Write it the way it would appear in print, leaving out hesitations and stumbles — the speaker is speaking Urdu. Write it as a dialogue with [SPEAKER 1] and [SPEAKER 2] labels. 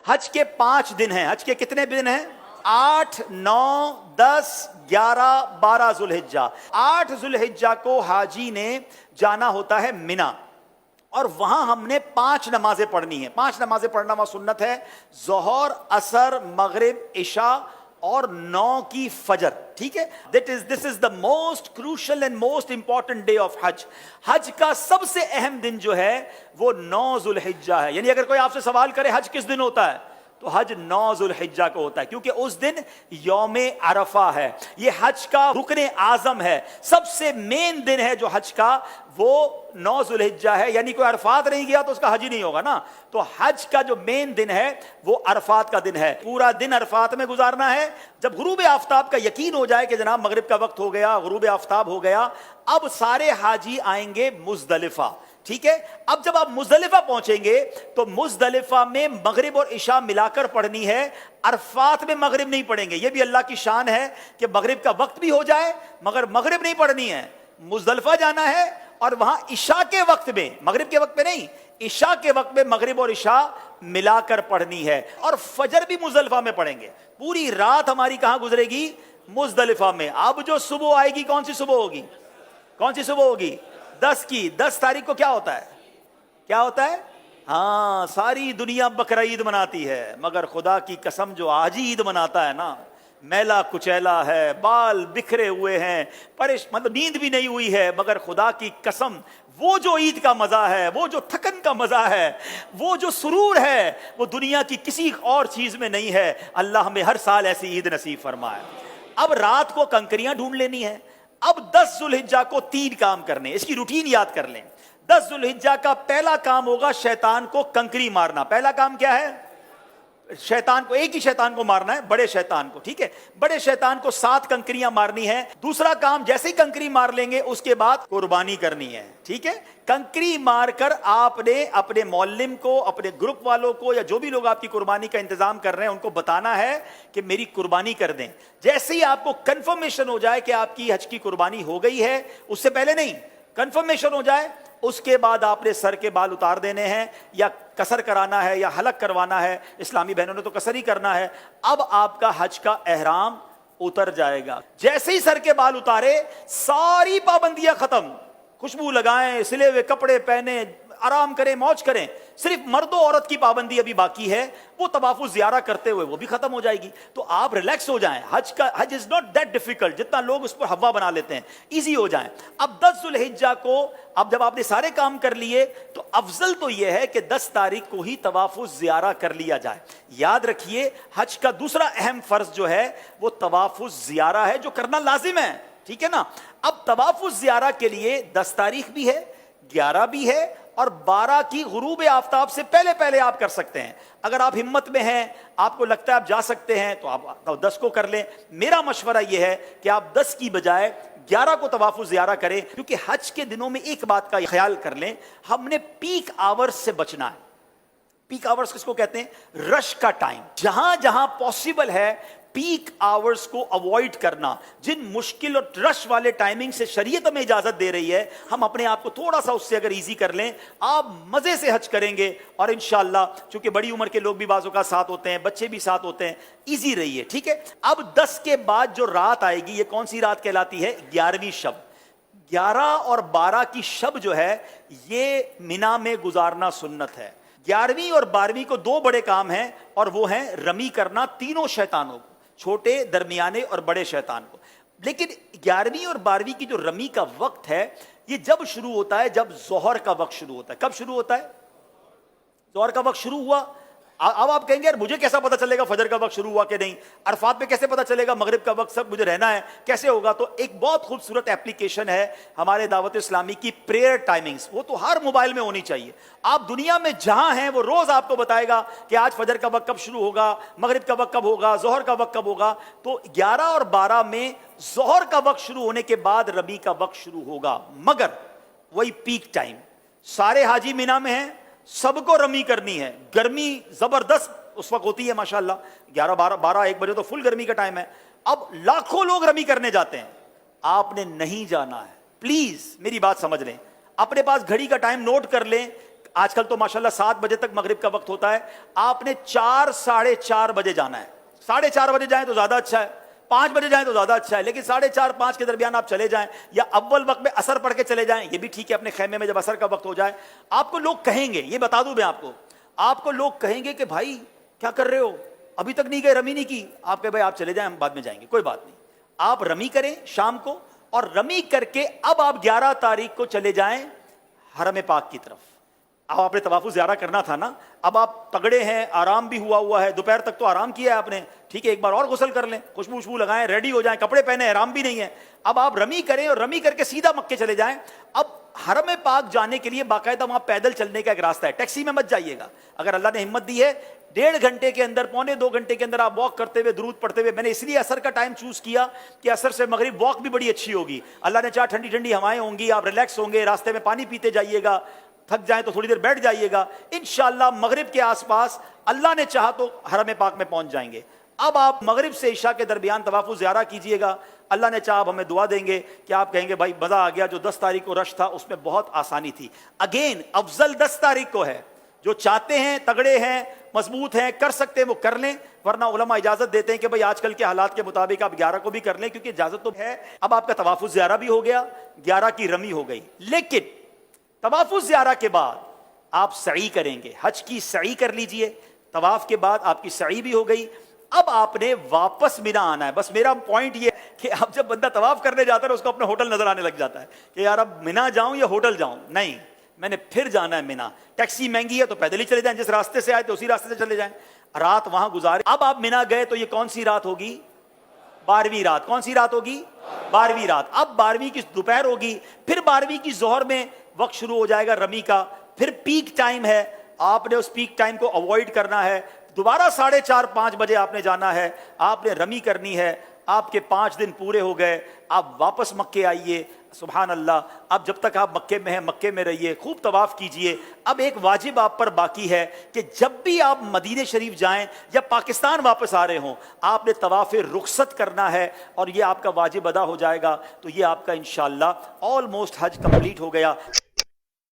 [SPEAKER 1] حج کے 5 دن ہیں. حج کے کتنے دن ہیں؟ 8 9 10 11 12 ذوالحجہ. 8 ذوالحجہ کو حاجی نے جانا ہوتا ہے مینا, اور وہاں ہم نے 5 نمازیں پڑھنی ہیں. 5 نمازیں پڑھنا وہاں سنت ہے, ظہر, عصر, مغرب, عشاء اور 9 کی فجر. ٹھیک ہے, this is the most crucial and most important day of حج. حج کا سب سے اہم دن جو ہے وہ 9 ذوالحجہ ہے. یعنی اگر کوئی آپ سے سوال کرے حج کس دن ہوتا ہے, تو حج 9 ذوالحجہ کو ہوتا ہے, کیونکہ اس دن یوم عرفہ ہے. یہ حج کا رکن اعظم ہے, سب سے مین دن ہے جو حج کا, وہ 9 ذوالحجہ ہے. یعنی کوئی عرفات نہیں گیا تو اس کا حج ہی نہیں ہوگا نا. تو حج کا جو مین دن ہے وہ عرفات کا دن ہے. پورا دن عرفات میں گزارنا ہے. جب غروب آفتاب کا یقین ہو جائے کہ جناب مغرب کا وقت ہو گیا, غروب آفتاب ہو گیا, اب سارے حاجی آئیں گے مزدلفہ. ٹھیک ہے, اب جب آپ مزدلفہ پہنچیں گے تو مزدلفہ میں مغرب اور عشاء ملا کر پڑھنی ہے. عرفات میں مغرب نہیں پڑھیں گے. یہ بھی اللہ کی شان ہے کہ مغرب کا وقت بھی ہو جائے مگر مغرب نہیں پڑھنی ہے. مزدلفہ جانا ہے اور وہاں عشاء کے وقت میں, مغرب کے وقت میں نہیں, عشاء کے وقت میں مغرب اور عشاء ملا کر پڑھنی ہے. اور فجر بھی مزدلفہ میں پڑھیں گے. پوری رات ہماری کہاں گزرے گی؟ مزدلفہ میں. اب جو صبح آئے گی کون سی صبح ہوگی؟ کون سی صبح ہوگی؟ 10 کی. 10 تاریخ کو کیا ہوتا ہے؟ کیا ہوتا ہے؟ ہاں, ساری دنیا بقرعید مناتی ہے مگر خدا کی قسم جو آج ہی عید مناتا ہے نا, میلا کچیلا ہے, بال بکھرے ہوئے ہیں, مطلب نیند بھی نہیں ہوئی ہے, مگر خدا کی قسم وہ جو عید کا مزہ ہے, وہ جو تھکن کا مزہ ہے, وہ جو سرور ہے, وہ دنیا کی کسی اور چیز میں نہیں ہے. اللہ ہمیں ہر سال ایسی عید نصیب فرمائے. اب رات کو کنکریاں ڈھونڈ لینی ہے. اب 10 ذوالحجہ کو 3 کام کرنے, اس کی روٹین یاد کر لیں. 10 ذوالحجہ کا پہلا کام ہوگا شیطان کو کنکری مارنا. پہلا کام کیا ہے؟ شیطان کو, ایک ہی شیطان کو مارنا ہے, بڑے شیطان کو. ٹھیک ہے, بڑے شیطان کو 7 کنکریاں مارنی ہے. دوسرا کام, جیسے ہی کنکری مار لیں گے اس کے بعد قربانی کرنی ہے. ٹھیک ہے, کنکری مار کر آپ نے اپنے معلم کو, اپنے گروپ والوں کو, یا جو بھی لوگ آپ کی قربانی کا انتظام کر رہے ہیں ان کو بتانا ہے کہ میری قربانی کر دیں. جیسے ہی آپ کو کنفرمیشن ہو جائے کہ آپ کی حج کی قربانی ہو گئی ہے, اس سے پہلے نہیں, کنفرمیشن ہو جائے, اس کے بعد آپ نے سر کے بال اتار دینے ہیں, یا قصر کرانا ہے یا حلق کروانا ہے. اسلامی بہنوں نے تو قصر ہی کرنا ہے. اب آپ کا حج کا احرام اتر جائے گا. جیسے ہی سر کے بال اتارے ساری پابندیاں ختم. خوشبو لگائیں, سلے ہوئے کپڑے پہنے, آرام کریں, موج کریں. صرف مرد و عورت کی پابندی ابھی باقی ہے, وہ طواف الزیارہ کرتے ہوئے وہ بھی ختم ہو جائے گی. تو آپ ریلیکس ہو جائیں. حج از ناٹ دیٹ ڈیفیکلٹ جتنا لوگ اس پر ہوا بنا لیتے ہیں. ایزی ہو جائیں. اب 10 ذوالحجہ کو, اب جب آپ نے سارے کام کر لیے تو افضل تو یہ ہے کہ 10 تاریخ کو ہی طواف الزیارہ کر لیا جائے. یاد رکھیے حج کا دوسرا اہم فرض جو ہے وہ طواف الزیارہ ہے, جو کرنا لازم ہے. ٹھیک ہے نا. اب طواف الزیارہ کے لیے 10 تاریخ بھی ہے, 11 بھی ہے, اور 12 کی غروب آفتاب سے پہلے پہلے آپ کر سکتے ہیں. اگر آپ ہمت میں ہیں, آپ کو لگتا ہے آپ جا سکتے ہیں, تو آپ 10 کو کر لیں. میرا مشورہ یہ ہے کہ آپ 10 کی بجائے 11 کو طواف الزیارہ کریں, کیونکہ حج کے دنوں میں ایک بات کا خیال کر لیں, ہم نے پیک آورز سے بچنا ہے. پیک آورز کس کو کہتے ہیں؟ رش کا ٹائم. جہاں جہاں پاسبل ہے پیک آورز کو اوائڈ کرنا. جن مشکل اور رش والے ٹائمنگ سے شریعت ہمیں اجازت دے رہی ہے, ہم اپنے آپ کو تھوڑا سا اس سے اگر ایزی کر لیں, آپ مزے سے حج کریں گے. اور انشاءاللہ چونکہ بڑی عمر کے لوگ بھی بعض اوقات ساتھ ہوتے ہیں, بچے بھی ساتھ ہوتے ہیں, ایزی رہیے. ٹھیک ہے. اب 10 کے بعد جو رات آئے گی, یہ کون سی رات کہلاتی ہے؟ 11ویں شب. 11 اور 12 کی شب جو ہے یہ مینا میں گزارنا سنت ہے. 11ویں اور 12ویں کو 2 بڑے کام ہیں, اور وہ ہیں رمی کرنا تینوں شیطانوں کو, چھوٹے, درمیانے اور بڑے شیطان کو. لیکن 11ویں اور 12ویں کی جو رمی کا وقت ہے یہ جب شروع ہوتا ہے؟ جب ظہر کا وقت شروع ہوتا ہے. کب شروع ہوتا ہے؟ ظہر کا وقت شروع ہوا. اب آپ کہیں گے یار مجھے کیسا پتا چلے گا فجر کا وقت شروع ہوا کہ نہیں؟ عرفات پہ کیسے پتا چلے گا مغرب کا وقت سب مجھے رہنا ہے کیسے ہوگا؟ تو ایک بہت خوبصورت ایپلیکیشن ہے ہمارے دعوت اسلامی کی, پریئر ٹائمنگز. وہ تو ہر موبائل میں ہونی چاہیے. آپ دنیا میں جہاں ہیں وہ روز آپ کو بتائے گا کہ آج فجر کا وقت کب شروع ہوگا, مغرب کا وقت کب ہوگا, ظہر کا وقت کب ہوگا. تو 11 اور 12 میں ظہر کا وقت شروع ہونے کے بعد رمی کا وقت شروع ہوگا, مگر وہی پیک ٹائم. سارے حاجی مینا میں ہیں, سب کو رمی کرنی ہے. گرمی زبردست اس وقت ہوتی ہے ماشاءاللہ, 11 12 1 بجے تو فل گرمی کا ٹائم ہے. اب لاکھوں لوگ رمی کرنے جاتے ہیں, آپ نے نہیں جانا ہے. پلیز میری بات سمجھ لیں, اپنے پاس گھڑی کا ٹائم نوٹ کر لیں. آج کل تو ماشاءاللہ 7 بجے تک مغرب کا وقت ہوتا ہے، آپ نے 4 ساڑھے 4 بجے جانا ہے. 4:30 بجے جائیں تو زیادہ اچھا ہے، 5 بجے جائیں تو زیادہ اچھا ہے، لیکن 4:30 5 کے درمیان آپ چلے جائیں، یا اول وقت میں عصر پڑھ کے چلے جائیں، یہ بھی ٹھیک ہے. اپنے خیمے میں جب عصر کا وقت ہو جائے، آپ کو لوگ کہیں گے، یہ بتا دوں میں آپ کو لوگ کہیں گے کہ بھائی کیا کر رہے ہو، ابھی تک نہیں گئے، رمی نہیں کی. آپ کہ بھائی آپ چلے جائیں، ہم بعد میں جائیں گے، کوئی بات نہیں. آپ رمی کریں شام کو، اور رمی کر کے اب آپ 11 تاریخ کو چلے جائیں حرم پاک کی طرف. اب آپ نے طواف زیارہ کرنا تھا نا، اب آپ تگڑے ہیں، آرام بھی ہوا ہے، دوپہر تک تو آرام کیا ہے آپ نے، ٹھیک ہے، ایک بار اور غسل کر لیں، خوشبو لگائیں، ریڈی ہو جائیں، کپڑے پہنے، آرام بھی نہیں ہے. اب آپ رمی کریں اور رمی کر کے سیدھا مکے چلے جائیں. اب حرم پاک جانے کے لیے باقاعدہ وہاں پیدل چلنے کا ایک راستہ ہے، ٹیکسی میں مت جائیے گا. اگر اللہ نے ہمت دی ہے 1.5 گھنٹے کے اندر، 1.25 گھنٹے کے اندر آپ واک کرتے ہوئے، درود پڑھتے ہوئے. میں نے اس لیے عصر کا ٹائم چوز کیا کہ عصر سے مغرب واک بھی بڑی اچھی ہوگی، اللہ نے چاہا ٹھنڈی ٹھنڈی ہوائیں ہوں گی، آپ ریلیکس ہوں گے، راستے میں پانی پیتے جائیے گا، تھک جائیں تو تھوڑی دیر بیٹھ جائیے گا، انشاءاللہ مغرب کے آس پاس اللہ نے چاہا تو حرم پاک میں پہنچ جائیں گے. اب آپ مغرب سے عشاء کے درمیان طواف زیارہ کیجئے گا، اللہ نے چاہا اب ہمیں دعا دیں گے کہ آپ کہیں گے بھائی مزہ آ گیا، جو 10 تاریخ کو رش تھا اس میں بہت آسانی تھی. اگین افضل 10 تاریخ کو ہے، جو چاہتے ہیں، تگڑے ہیں، مضبوط ہیں، کر سکتے ہیں وہ کر لیں، ورنہ علماء اجازت دیتے ہیں کہ بھئی آج کل کے حالات کے مطابق آپ 11 کو بھی کر لیں، کیونکہ اجازت تو ہے. اب آپ کا طواف زیارہ بھی ہو گیا، 11 کی رمی ہو گئی. لیکن طواف زیارہ کے بعد آپ سعی کریں گے، حج کی سعی کر لیجئے. طواف کے بعد آپ کی سعی بھی ہو گئی، اب آپ نے واپس مینا آنا ہے. بس میرا پوائنٹ یہ ہے کہ اب جب بندہ طواف کرنے جاتا ہے اس کو اپنا ہوٹل نظر آنے لگ جاتا ہے کہ یار اب مینا جاؤں یا ہوٹل جاؤں. نہیں، میں نے پھر جانا ہے مینا. ٹیکسی مہنگی ہے تو پیدل ہی چلے جائیں، جس راستے سے آئے تو اسی راستے سے چلے جائیں، رات وہاں گزارے. اب آپ مینا گئے تو یہ کون سی رات ہوگی؟ 12ویں رات. کون سی رات ہوگی؟ 12ویں رات. اب 12ویں کی دوپہر ہوگی، پھر 12ویں کی ظہر میں وقت شروع ہو جائے گا رمی کا. پھر پیک ٹائم ہے، آپ نے اس پیک ٹائم کو اوائڈ کرنا ہے. دوبارہ 4:30 5 بجے آپ نے جانا ہے، آپ نے رمی کرنی ہے. آپ کے 5 دن پورے ہو گئے، آپ واپس مکے آئیے. سبحان اللہ. اب جب تک آپ مکے میں ہیں مکے میں رہیے، خوب طواف کیجئے. اب ایک واجب آپ پر باقی ہے کہ جب بھی آپ مدینہ شریف جائیں یا پاکستان واپس آ رہے ہوں، آپ نے طواف رخصت کرنا ہے، اور یہ آپ کا واجب ادا ہو جائے گا. تو یہ آپ کا انشاءاللہ آلموسٹ حج کمپلیٹ ہو گیا.